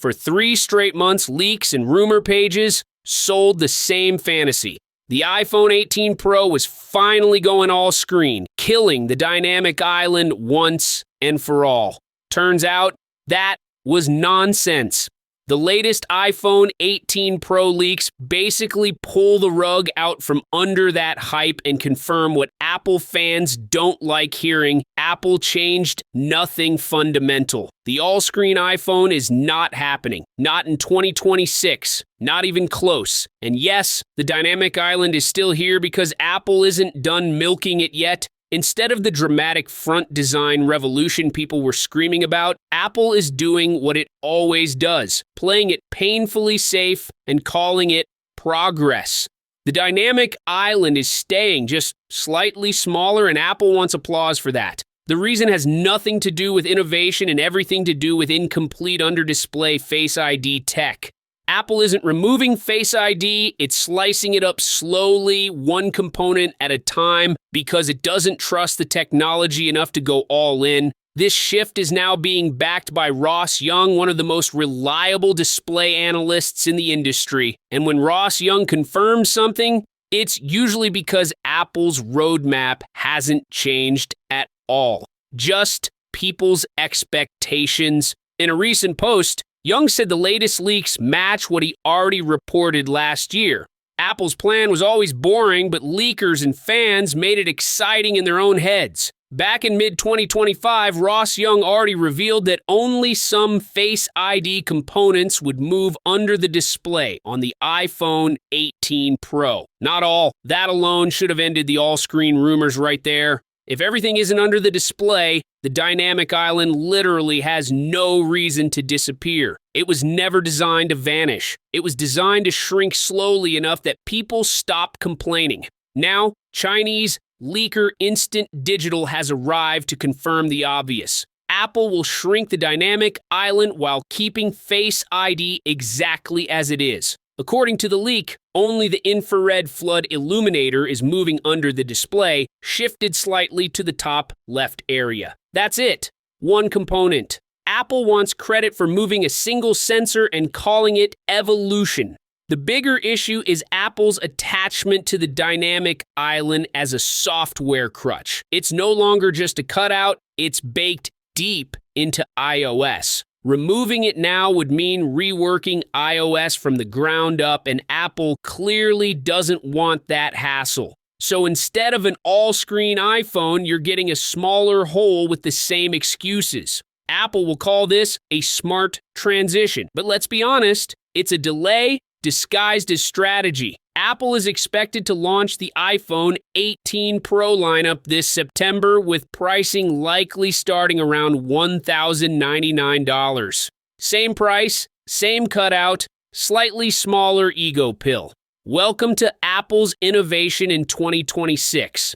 For 3 straight months, leaks and rumor pages sold the same fantasy. The iPhone 18 Pro was finally going all screen, killing the dynamic island once and for all. Turns out, that was nonsense. The latest iPhone 18 Pro leaks basically pull the rug out from under that hype and confirm what Apple fans don't like hearing. Apple changed nothing fundamental. The all-screen iPhone is not happening. Not in 2026. Not even close. And yes, the dynamic island is still here because Apple isn't done milking it yet. Instead of the dramatic front design revolution people were screaming about, Apple is doing what it always does, playing it painfully safe and calling it progress. The dynamic island is staying just slightly smaller, and Apple wants applause for that. The reason has nothing to do with innovation and everything to do with incomplete under-display Face ID tech. Apple isn't removing Face ID, it's slicing it up slowly, one component at a time, because it doesn't trust the technology enough to go all in. This shift is now being backed by Ross Young, one of the most reliable display analysts in the industry. And when Ross Young confirms something, it's usually because Apple's roadmap hasn't changed at all. Just people's expectations. In a recent post, Young said the latest leaks match what he already reported last year. Apple's plan was always boring, but leakers and fans made it exciting in their own heads. Back in mid-2025, Ross Young already revealed that only some Face ID components would move under the display on the iPhone 18 Pro. Not all. That alone should have ended the all-screen rumors right there. If everything isn't under the display, the dynamic island literally has no reason to disappear. It was never designed to vanish. It was designed to shrink slowly enough that people stop complaining. Now, Chinese leaker Instant Digital has arrived to confirm the obvious. Apple will shrink the dynamic island while keeping Face ID exactly as it is. According to the leak, only the infrared flood illuminator is moving under the display, shifted slightly to the top left area. That's it. One component. Apple wants credit for moving a single sensor and calling it evolution. The bigger issue is Apple's attachment to the dynamic island as a software crutch. It's no longer just a cutout, it's baked deep into iOS. Removing it now would mean reworking iOS from the ground up, and Apple clearly doesn't want that hassle. So instead of an all-screen iPhone, you're getting a smaller hole with the same excuses. Apple will call this a smart transition. But let's be honest, it's a delay disguised as strategy. Apple is expected to launch the iPhone 18 Pro lineup this September, with pricing likely starting around $1,099. Same price, same cutout, slightly smaller ego pill. Welcome to Apple's innovation in 2026.